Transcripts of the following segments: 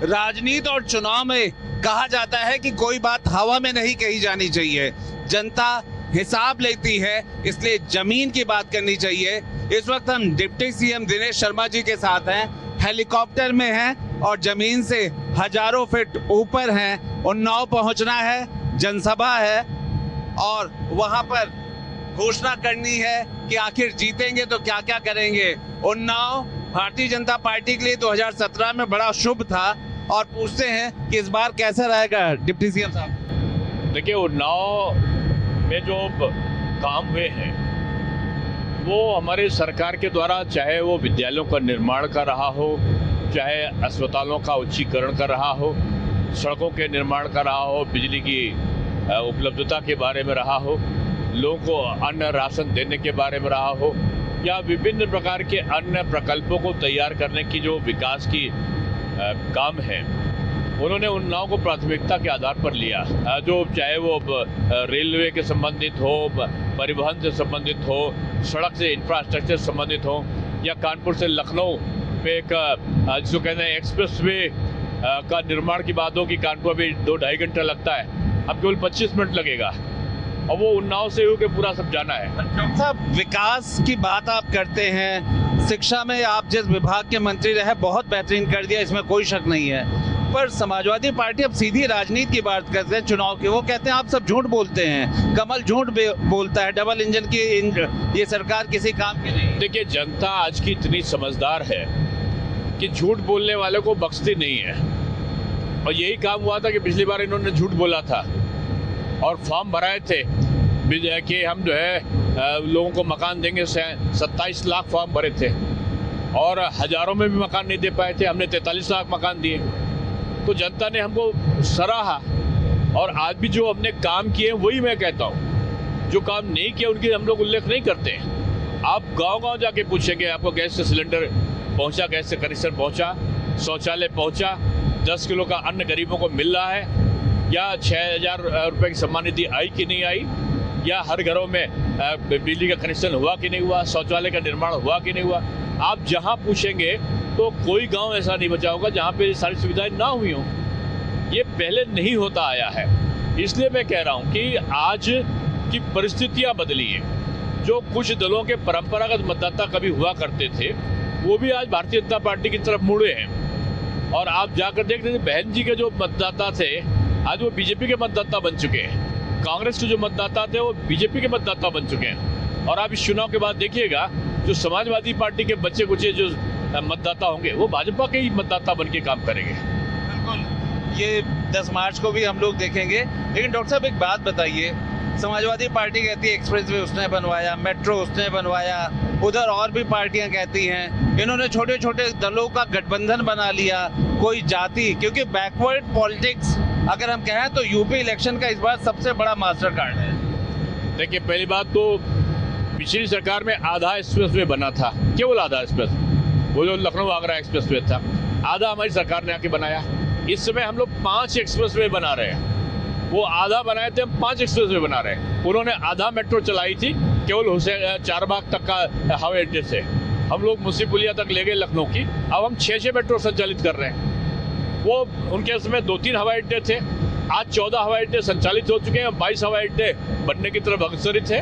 राजनीति और चुनाव में कहा जाता है कि कोई बात हवा में नहीं कही जानी चाहिए, जनता हिसाब लेती है, इसलिए जमीन की बात करनी चाहिए। इस वक्त हम डिप्टी सीएम दिनेश शर्मा जी के साथ हैं, हेलीकॉप्टर में हैं और जमीन से हजारों फीट ऊपर हैं। उन्नाव पहुंचना है, जनसभा है और वहां पर घोषणा करनी है कि आखिर जीतेंगे तो क्या क्या करेंगे। उन्नाव भारतीय जनता पार्टी के लिए 2017 में बड़ा शुभ था और पूछते हैं कि इस बार कैसा रहेगा डिप्टी सीएम साहब। देखिए, उन्नाव में जो काम हुए हैं वो हमारे सरकार के द्वारा, चाहे वो विद्यालयों का निर्माण कर रहा हो, चाहे अस्पतालों का उच्चीकरण कर रहा हो, सड़कों के निर्माण कर रहा हो, बिजली की उपलब्धता के बारे में रहा हो, लोगों को अन्न राशन देने के बारे में रहा हो, या विभिन्न प्रकार के अन्य प्रकल्पों को तैयार करने की जो विकास की काम है, उन्होंने उन्नाव को प्राथमिकता के आधार पर लिया। जो चाहे वो रेलवे के संबंधित हो, परिवहन से संबंधित हो, सड़क से इंफ्रास्ट्रक्चर से संबंधित हो, या कानपुर से लखनऊ पे एक जिसको कहते हैं एक्सप्रेस वे का निर्माण की बात हो कि कानपुर में 2-2.5 घंटा लगता है, अब केवल 25 मिनट लगेगा और वो उन्नाव से होकर पूरा सब जाना है। डॉक्टर साहब, विकास की बात आप करते हैं, शिक्षा में आप जिस विभाग के मंत्री रहे बहुत बेहतरीन कर दिया, इसमें कोई शक नहीं है, पर समाजवादी पार्टी अब सीधी राजनीति की बात करते हैं चुनाव की। वो कहते हैं आप सब झूठ बोलते हैं, कमल झूठ बोलता है, डबल इंजन की ये सरकार किसी काम की नहीं। देखिए, जनता आज की इतनी समझदार है कि झूठ बोलने वाले को बख्शती नहीं है, और यही काम हुआ था कि पिछली बार इन्होंने झूठ बोला था और फॉर्म भराए थे कि हम जो है लोगों को मकान देंगे। 27 लाख फॉर्म भरे थे और हजारों में भी मकान नहीं दे पाए थे, हमने 43 लाख मकान दिए। तो जनता ने हमको सराहा, और आज भी जो हमने काम किए वही मैं कहता हूँ, जो काम नहीं किए उनकी हम लोग उल्लेख नहीं करते। आप गांव-गांव जाके पूछेंगे, आपको गैस से सिलेंडर पहुंचा, गैस से कनेक्शन पहुंचा, शौचालय पहुंचा, 10 किलो का अन्न गरीबों को मिल रहा है, या 6,000 रुपये की सम्मान निधि आई कि नहीं आई, या हर घरों में बिजली का कनेक्शन हुआ कि नहीं हुआ, शौचालय का निर्माण हुआ कि नहीं हुआ। आप जहां पूछेंगे तो कोई गांव ऐसा नहीं बचा होगा जहां पे सारी सुविधाएं ना हुई हों। ये पहले नहीं होता आया है, इसलिए मैं कह रहा हूं कि आज की परिस्थितियां बदली हैं। जो कुछ दलों के परंपरागत मतदाता कभी हुआ करते थे, वो भी आज भारतीय जनता पार्टी की तरफ मुड़े हैं। और आप जाकर देख रहे थे, बहन जी के जो मतदाता थे आज वो बीजेपी के मतदाता बन चुके हैं, कांग्रेस के जो मतदाता थे वो बीजेपी के मतदाता बन चुके हैं। और आप इस चुनाव के बाद देखिएगा, जो समाजवादी पार्टी के बच्चे कुचे जो मतदाता होंगे वो भाजपा के ही मतदाता बन के काम करेंगे। बिल्कुल, ये 10 मार्च को भी हम लोग देखेंगे। लेकिन डॉक्टर साहब, एक बात बताइए, समाजवादी पार्टी कहती है एक्सप्रेस वे उसने बनवाया, मेट्रो उसने बनवाया, उधर और भी पार्टियां कहती हैं इन्होंने छोटे छोटे दलों का गठबंधन बना लिया, कोई जाति, क्योंकि बैकवर्ड पॉलिटिक्स अगर हम कहें तो यूपी इलेक्शन का इस बार सबसे बड़ा मास्टर कार्ड है। देखिए, पहली बात तो पिछली सरकार में आधा एक्सप्रेस वे बना था, केवल आधा एक्सप्रेस, वो जो लखनऊ आगरा एक्सप्रेस वे था, आधा हमारी सरकार ने आके बनाया। इस समय हम लोग 5 एक्सप्रेस वे बना रहे हैं, वो आधा बनाए थे, हम 5 एक्सप्रेस वे बना रहे हैं। उन्होंने आधा मेट्रो चलाई थी केवल हुसैन चारबाग तक का हवाई अड्डे से, हम लोग मुंशी पुलिया तक ले गए लखनऊ की, अब हम 6 मेट्रो संचालित कर रहे हैं। वो उनके समय 2-3 हवाई अड्डे थे, आज 14 हवाई अड्डे संचालित हो चुके हैं, 22 हवाई अड्डे बनने की तरफ अग्रसरित है।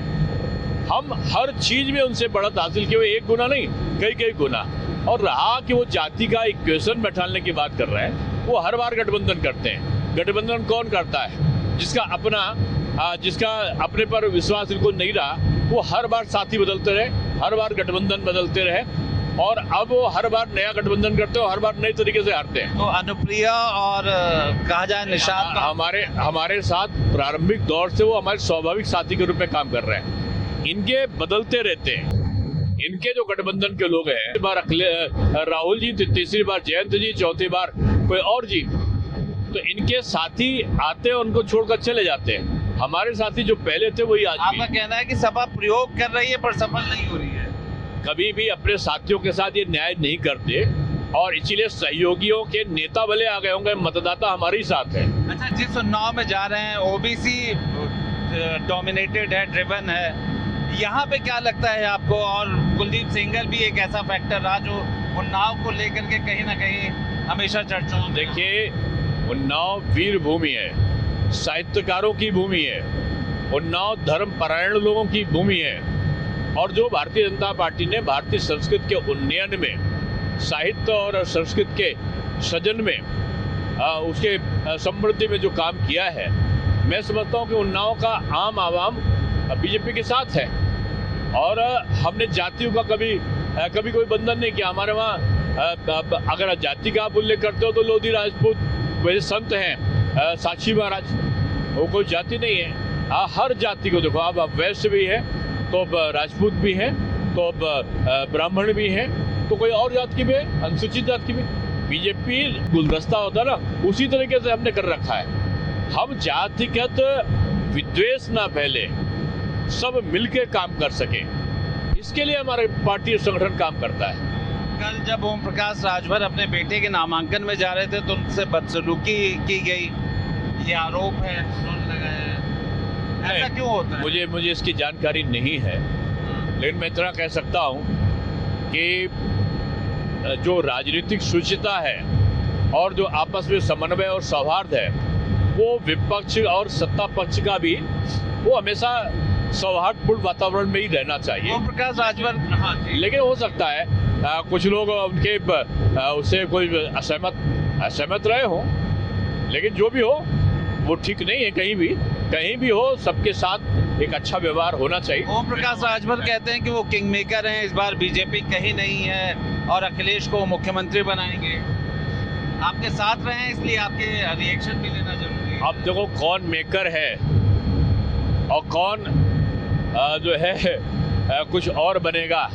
हम हर चीज में उनसे बढ़त हासिल किए हुए, एक गुना नहीं कई गुना। और रहा कि वो जाति का इक्वेशन बैठाने की बात कर रहे हैं, वो हर बार गठबंधन करते हैं। गठबंधन कौन करता है? जिसका अपने पर विश्वास इनको नहीं रहा, वो हर बार साथी बदलते रहे, हर बार गठबंधन बदलते रहे, और अब वो हर बार नया गठबंधन करते हो, हर बार नए तरीके से हारते हैं। तो अनुप्रिया और कहा जाए निशांत हमारे साथ प्रारंभिक दौर से वो हमारे स्वाभाविक साथी के रूप में काम कर रहे हैं। इनके बदलते रहते हैं, इनके जो गठबंधन के लोग हैं, इस बार राहुल जी, तीसरी बार जयंत जी, चौथी बार कोई और जी, तो इनके साथी आते हैं, उनको छोड़कर चले जाते हैं। हमारे साथी जो पहले थे वही आज। आपका कहना है कि सपा प्रयोग कर रही है पर सफल नहीं हो रही है। कभी भी अपने साथियों के साथ ये न्याय नहीं करते, और इसीलिए सहयोगियों के नेता भले आ गए होंगे, मतदाता हमारे ही साथ है। अच्छा, जिस उन्नाव में जा रहे हैं ओबीसी डोमिनेटेड है, ड्रिवन है, यहाँ पे क्या लगता है आपको? और कुलदीप सेंगर भी एक ऐसा फैक्टर रहा जो उन्नाव को लेकर के कहीं ना कहीं हमेशा चर्चाओं में। देखिए, उन्नाव वीर भूमि है, साहित्यकारों की भूमि है, उन्नाव धर्मपरायण लोगों की भूमि है, और जो भारतीय जनता पार्टी ने भारतीय संस्कृति के उन्नयन में, साहित्य और संस्कृति के सृजन में, उसके समृद्धि में जो काम किया है, मैं समझता हूँ कि उन्नाव का आम आवाम बीजेपी के साथ है। और हमने जातियों का कभी कोई बंधन नहीं किया। हमारे वहाँ अगर जाति का आप उल्लेख करते हो तो लोधी राजपूत वैसे संत हैं, साक्षी महाराज, वो कोई जाति नहीं है। हर जाति को देखो, आप वैश्य भी है तो राजपूत भी है, तो ब्राह्मण भी है, तो कोई और जात की भी है, अनुसूचित जात की भी। बीजेपी गुलदस्ता होता ना, उसी तरीके से हमने कर रखा है। हम जातिगत विद्वेष ना फैले, सब मिलकर काम कर सके, इसके लिए हमारे पार्टी और संगठन काम करता है। कल जब ओम प्रकाश राजभर अपने बेटे के नामांकन में जा रहे थे तो उनसे बदसलूकी की गई, ये आरोप है, उन्होंने लगाया है। ऐसा क्यों होता है? मुझे इसकी जानकारी नहीं है, लेकिन मैं इतना कह सकता हूँ कि जो राजनीतिक शुचिता है और जो आपस में समन्वय और सौहार्द है, वो विपक्ष और सत्ता पक्ष का भी वो हमेशा सौहार्दपूर्ण वातावरण में ही रहना चाहिए। ओम प्रकाश राजभर, हाँ जी। लेकिन हो सकता है कुछ लोग उनके उससे कोई असहमत रहे हो, लेकिन जो भी हो वो ठीक नहीं है। कहीं भी हो, सबके साथ एक अच्छा व्यवहार होना चाहिए। ओम प्रकाश राजभर कहते हैं कि वो किंग मेकर हैं, इस बार बीजेपी कहीं नहीं है और अखिलेश को मुख्यमंत्री बनाएंगे। आपके साथ रहे हैं, इसलिए आपके रिएक्शन भी लेना जरूरी है। अब देखो, कौन मेकर है और कौन जो है कुछ और बनेगा,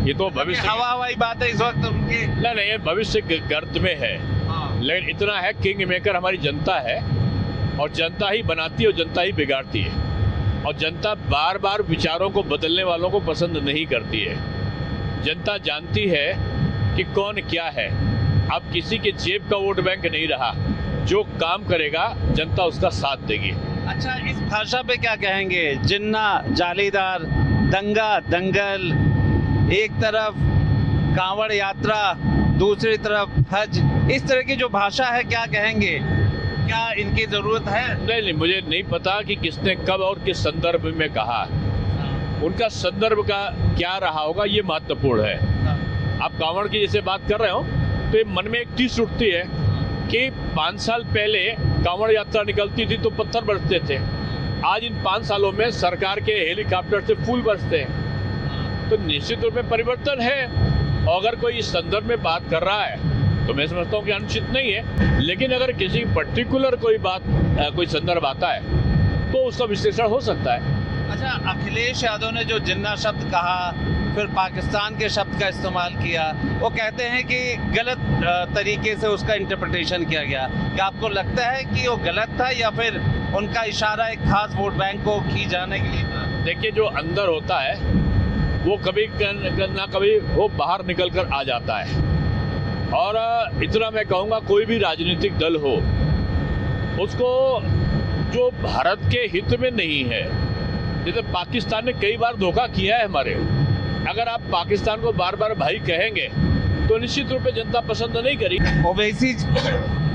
ये तो भविष्य हवाई बात है इस वक्त उनके। नहीं, ये भविष्य गर्द में है। लेकिन इतना है, किंग मेकर हमारी जनता है, और जनता ही बनाती है और जनता ही बिगाड़ती है, और जनता बार बार विचारों को बदलने वालों को पसंद नहीं करती है। जनता जानती है कि कौन क्या है। अब किसी के जेब का वोट बैंक नहीं रहा, जो काम करेगा जनता उसका साथ देगी। अच्छा, इस भाषा पे क्या कहेंगे? जिन्ना, जालीदार, दंगा, दंगल, एक तरफ कांवड़ यात्रा, दूसरी तरफ हज, इस तरह की जो भाषा है, क्या कहेंगे? क्या इनकी जरूरत है? नहीं, मुझे नहीं पता कि किसने कब और किस संदर्भ में कहा। उनका संदर्भ का क्या रहा होगा, ये महत्वपूर्ण है। आप कांवड़ की जैसे बात कर रहे हो तो ये मन में एक टीस उठती है कि 5 साल पहले कांवड़ यात्रा निकलती थी तो पत्थर बरसते थे। आज इन 5 सालों में सरकार के हेलीकॉप्टर से फूल बरसते हैं। तो निश्चित रूप में परिवर्तन है, और अगर कोई इस संदर्भ में बात कर रहा है तो मैं समझता हूँ कि अनुचित नहीं है। लेकिन अगर किसी पर्टिकुलर कोई संदर्भ आता है तो उसका विश्लेषण हो सकता है। अच्छा, अखिलेश यादव ने जो जिन्ना शब्द कहा, फिर पाकिस्तान के शब्द का इस्तेमाल किया, वो कहते हैं कि गलत तरीके से उसका इंटरप्रिटेशन किया गया। क्या आपको लगता है कि वो गलत था, या फिर उनका इशारा एक खास वोट बैंक को खींच जाने के लिए था? देखिए, जो अंदर होता है वो कभी ना कभी वो बाहर निकल कर आ जाता है। और इतना मैं कहूँगा, कोई भी राजनीतिक दल हो, उसको जो भारत के हित में नहीं है, जैसे पाकिस्तान ने कई बार धोखा किया है हमारे, अगर आप पाकिस्तान को बार बार भाई कहेंगे तो निश्चित रूप से जनता पसंद नहीं करेगी। ओवैसी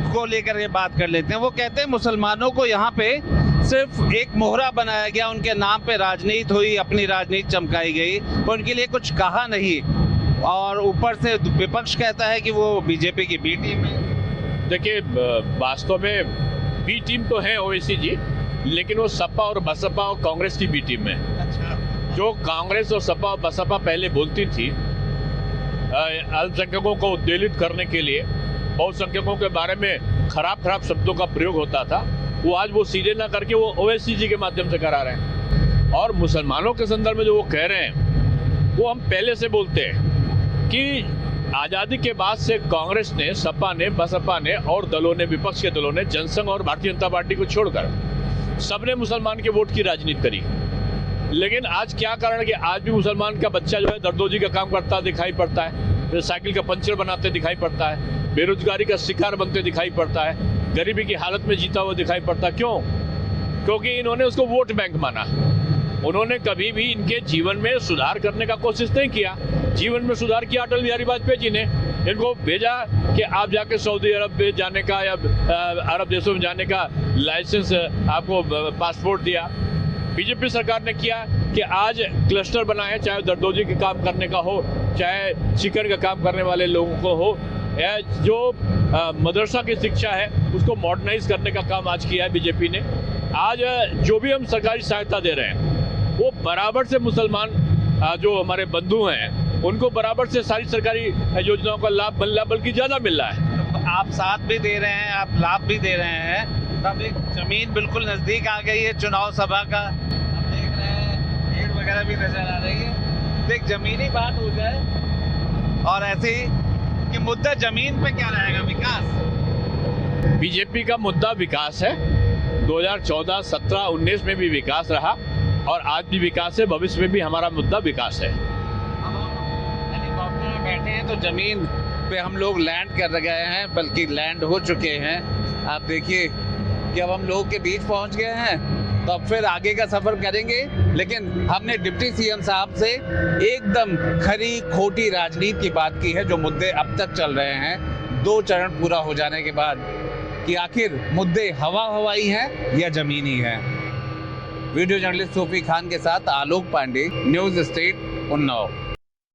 को लेकर के बात कर लेते हैं। वो कहते हैं मुसलमानों को यहाँ पे सिर्फ एक मोहरा बनाया गया, उनके नाम पे राजनीति हुई, अपनी राजनीति चमकाई गई, उनके लिए कुछ कहा नहीं, और ऊपर से विपक्ष कहता है कि वो बीजेपी की बी टीम है। देखिए, वास्तव में बी टीम तो है ओवैसी जी, लेकिन वो सपा और बसपा और कांग्रेस की बी टीम है। अच्छा। जो कांग्रेस और सपा और बसपा पहले बोलती थी अल्पसंख्यकों को उद्वेलित करने के लिए, बहुसंख्यकों के बारे में खराब शब्दों का प्रयोग होता था, वो आज वो सीधे ना करके वो ओवैसी जी के माध्यम से करा रहे हैं। और मुसलमानों के संदर्भ में जो वो कह रहे हैं, वो हम पहले से बोलते हैं कि आज़ादी के बाद से कांग्रेस ने, सपा ने, बसपा ने और दलों ने, विपक्ष के दलों ने, जनसंघ और भारतीय जनता पार्टी को छोड़कर सबने मुसलमान के वोट की राजनीति करी। लेकिन आज क्या कारण है कि आज भी मुसलमान का बच्चा जो है दरदोजी का काम करता दिखाई पड़ता है, साइकिल का पंचर बनाते दिखाई पड़ता है, बेरोजगारी का शिकार बनते दिखाई पड़ता है, गरीबी की हालत में जीता हुआ दिखाई पड़ता है। क्यों? क्योंकि इन्होंने उसको वोट बैंक माना। उन्होंने कभी भी इनके जीवन में सुधार करने का कोशिश नहीं किया। जीवन में सुधार किया अटल बिहारी वाजपेयी जी ने, इनको भेजा कि आप जाके सऊदी अरब में जाने का या अरब देशों में जाने का लाइसेंस, आपको पासपोर्ट दिया। बीजेपी सरकार ने किया कि आज क्लस्टर बनाए, चाहे दर्दोजी के काम करने का हो, चाहे चिकन का काम करने वाले लोगों को हो, या जो मदरसा की शिक्षा है उसको मॉडर्नाइज करने का काम आज किया है बीजेपी ने। आज जो भी हम सरकारी सहायता दे रहे हैं वो बराबर से मुसलमान जो हमारे बंधु हैं उनको बराबर से सारी सरकारी योजनाओं का लाभ बल्कि ज़्यादा मिल रहा है। आप साथ भी दे रहे हैं, आप लाभ भी दे रहे हैं, तब एक जमीन बिल्कुल नजदीक आ गई है चुनाव सभा का। हम देख रहे हैं भीड़ वगैरह भी नजर आ रही है। देख जमीनी बात हो जाए और ऐसे ही कि मुद्दा जमीन पे क्या रहेगा, विकास। बीजेपी का मुद्दा विकास है। 2014, 17, 19 में भी विकास रहा और आज भी विकास है, भविष्य में भी हमारा मुद्दा विकास है। हेलीकॉप्टर में बैठे हैं तो जमीन पे हम लोग लैंड कर गए हैं, बल्कि लैंड हो चुके हैं। आप देखिए कि अब हम लोगों के बीच पहुंच गए हैं, तो अब फिर आगे का सफर करेंगे। लेकिन हमने डिप्टी सीएम साहब से एकदम खरी खोटी राजनीति की बात की है, जो मुद्दे अब तक चल रहे हैं 2 चरण पूरा हो जाने के बाद, कि आखिर मुद्दे हवाई हैं या जमीनी हैं। वीडियो जर्नलिस्ट सूफी खान के साथ आलोक पांडे, न्यूज़ स्टेट, उन्नाव।